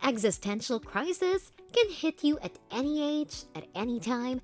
existential crisis can hit you at any age, at any time,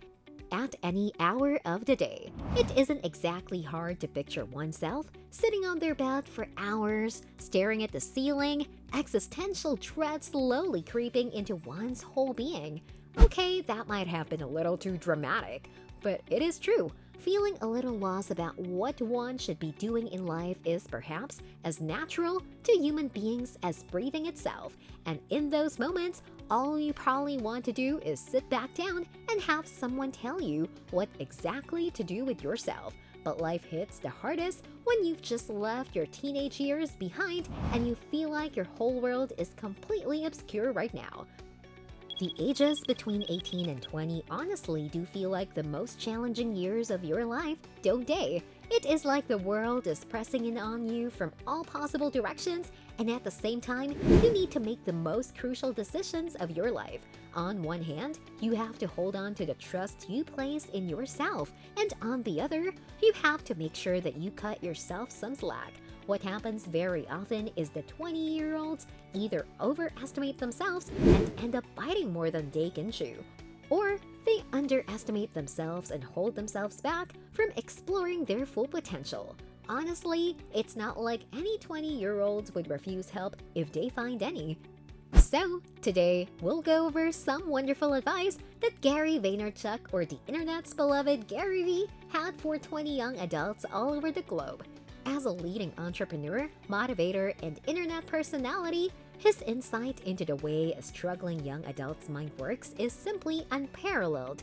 at any hour of the day. It isn't exactly hard to picture oneself sitting on their bed for hours, staring at the ceiling, existential dread slowly creeping into one's whole being. Okay, that might have been a little too dramatic, but it is true. Feeling a little lost about what one should be doing in life is perhaps as natural to human beings as breathing itself, and in those moments, all you probably want to do is sit back down and have someone tell you what exactly to do with yourself. But life hits the hardest when you've just left your teenage years behind and you feel like your whole world is completely obscure right now. The ages between 18 and 20 honestly do feel like the most challenging years of your life, don't they? It is like the world is pressing in on you from all possible directions, and at the same time, you need to make the most crucial decisions of your life. On one hand, you have to hold on to the trust you place in yourself, and on the other, you have to make sure that you cut yourself some slack. What happens very often is the 20-year-olds either overestimate themselves and end up biting more than they can chew, or they underestimate themselves and hold themselves back from exploring their full potential. Honestly, it's not like any 20-year-olds would refuse help if they find any. So, today, we'll go over some wonderful advice that Gary Vaynerchuk, or the internet's beloved Garyvee, had for 20 young adults all over the globe. As a leading entrepreneur, motivator, and internet personality, his insight into the way a struggling young adult's mind works is simply unparalleled.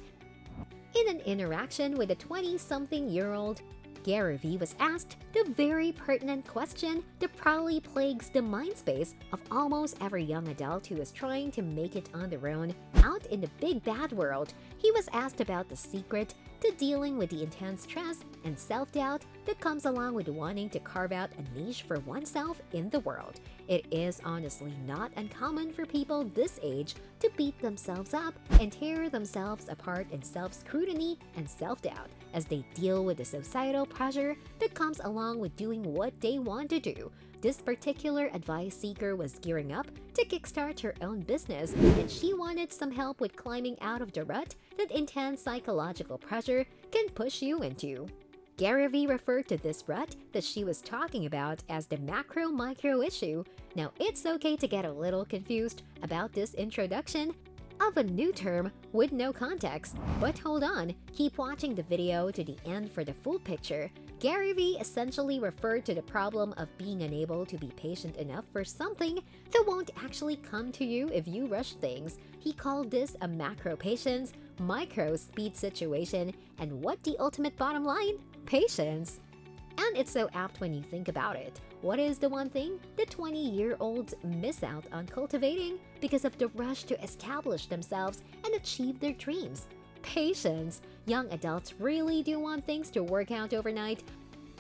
In an interaction with a 20-something-year-old, Garyvee was asked the very pertinent question that probably plagues the mind space of almost every young adult who is trying to make it on their own out in the big bad world. He was asked about the secret to dealing with the intense stress and self-doubt that comes along with wanting to carve out a niche for oneself in the world. It is honestly not uncommon for people this age to beat themselves up and tear themselves apart in self-scrutiny and self-doubt as they deal with the societal pressure that comes along with doing what they want to do. This particular advice seeker was gearing up to kickstart her own business, and she wanted some help with climbing out of the rut that intense psychological pressure can push you into. Garyvee referred to this rut that she was talking about as the macro-micro issue. Now, it's okay to get a little confused about this introduction of a new term with no context. But hold on, keep watching the video to the end for the full picture. Garyvee essentially referred to the problem of being unable to be patient enough for something that won't actually come to you if you rush things. He called this a macro patience, micro speed situation, and what the ultimate bottom line? Patience. And it's so apt when you think about it. What is the one thing that 20-year-olds miss out on cultivating because of the rush to establish themselves and achieve their dreams? Patience. Young adults really do want things to work out overnight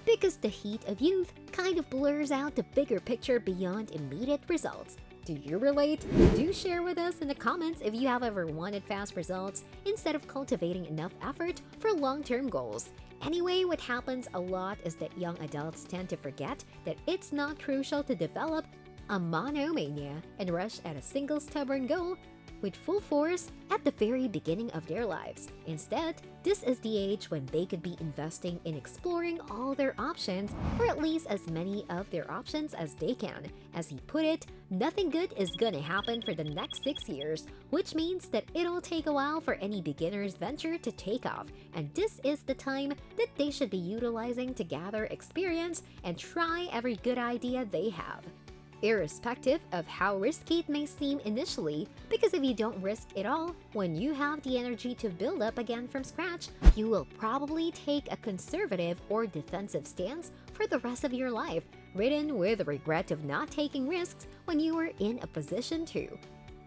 because the heat of youth kind of blurs out the bigger picture beyond immediate results. Do you relate? Do share with us in the comments if you have ever wanted fast results instead of cultivating enough effort for long-term goals. Anyway, what happens a lot is that young adults tend to forget that it's not crucial to develop a monomania and rush at a single stubborn goal with full force at the very beginning of their lives. Instead, this is the age when they could be investing in exploring all their options, or at least as many of their options as they can. As he put it, nothing good is gonna happen for the next 6 years, which means that it'll take a while for any beginner's venture to take off, and this is the time that they should be utilizing to gather experience and try every good idea they have, irrespective of how risky it may seem initially, because if you don't risk it all, when you have the energy to build up again from scratch, you will probably take a conservative or defensive stance for the rest of your life, ridden with the regret of not taking risks when you were in a position to.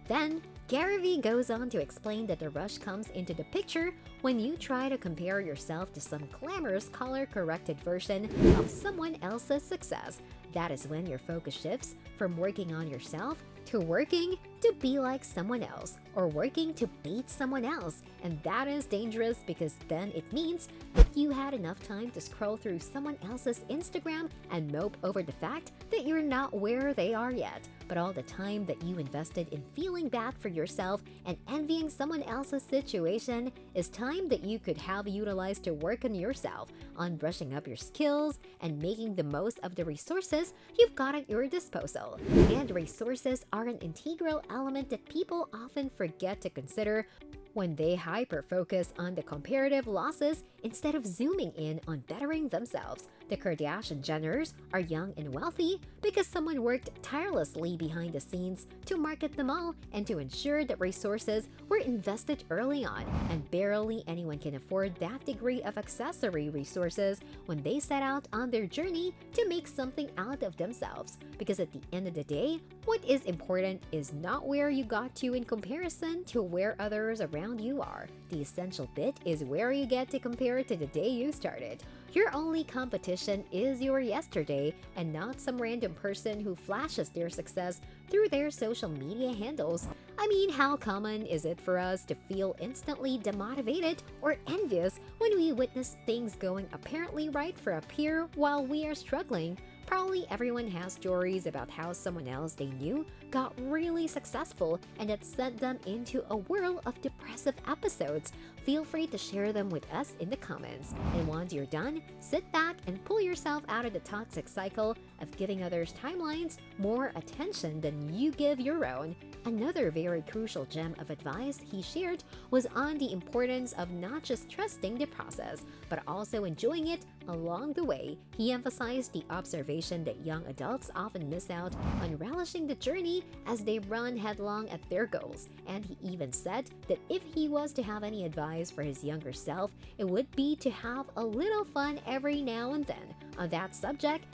Then, Garyvee goes on to explain that the rush comes into the picture when you try to compare yourself to some glamorous color-corrected version of someone else's success. That is when your focus shifts from working on yourself to working to be like someone else, or working to beat someone else. And that is dangerous because then it means that you had enough time to scroll through someone else's Instagram and mope over the fact that you're not where they are yet. But but all the time that you invested in feeling bad for yourself and envying someone else's situation is time that you could have utilized to work on yourself, on brushing up your skills, and making the most of the resources you've got at your disposal. And resources are an integral element that people often forget to consider when they hyper-focus on the comparative losses instead of zooming in on bettering themselves. The Kardashian-Jenners are young and wealthy because someone worked tirelessly behind the scenes to market them all and to ensure that resources were invested early on, and barely anyone can afford that degree of accessory resources when they set out on their journey to make something out of themselves. Because at the end of the day, what is important is not where you got to in comparison to where others around you are. The essential bit is where you get to compare to the day you started. Your only competition is your yesterday and not some random person who flashes their success through their social media handles. I mean, how common is it for us to feel instantly demotivated or envious when we witness things going apparently right for a peer while we are struggling? Probably everyone has stories about how someone else they knew got really successful and that sent them into a whirl of depressive episodes. Feel free to share them with us in the comments. And once you're done, sit back and pull yourself out of the toxic cycle of giving others' timelines more attention than you give your own. Another very crucial gem of advice he shared was on the importance of not just trusting the process, but also enjoying it along the way. He emphasized the observation that young adults often miss out on relishing the journey as they run headlong at their goals, and he even said that if he was to have any advice for his younger self, it would be to have a little fun every now and then. On that subject,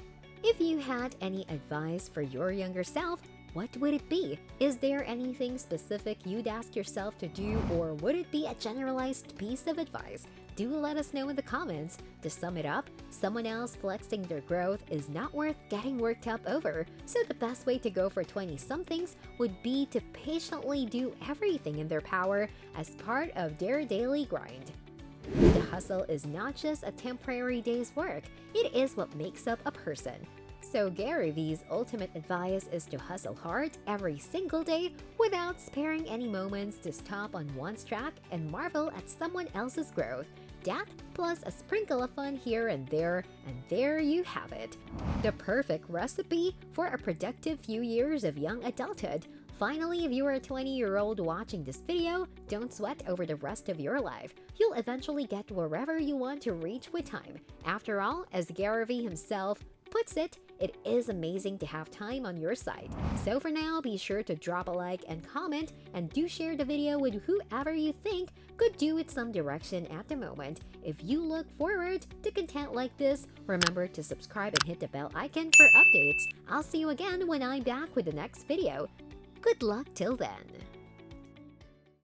if you had any advice for your younger self, what would it be? Is there anything specific you'd ask yourself to do, or would it be a generalized piece of advice? Do let us know in the comments. To sum it up, someone else flexing their growth is not worth getting worked up over. So the best way to go for 20-somethings would be to patiently do everything in their power as part of their daily grind. The hustle is not just a temporary day's work, it is what makes up a person. So Garyvee's ultimate advice is to hustle hard every single day without sparing any moments to stop on one's track and marvel at someone else's growth. That plus a sprinkle of fun here and there you have it. The perfect recipe for a productive few years of young adulthood. Finally, if you are a 20-year-old watching this video, don't sweat over the rest of your life. You'll eventually get wherever you want to reach with time. After all, as Garyvee himself puts it, it is amazing to have time on your side. So for now, be sure to drop a like and comment, and do share the video with whoever you think could do with some direction at the moment. If you look forward to content like this, remember to subscribe and hit the bell icon for updates. I'll see you again when I'm back with the next video. Good luck till then.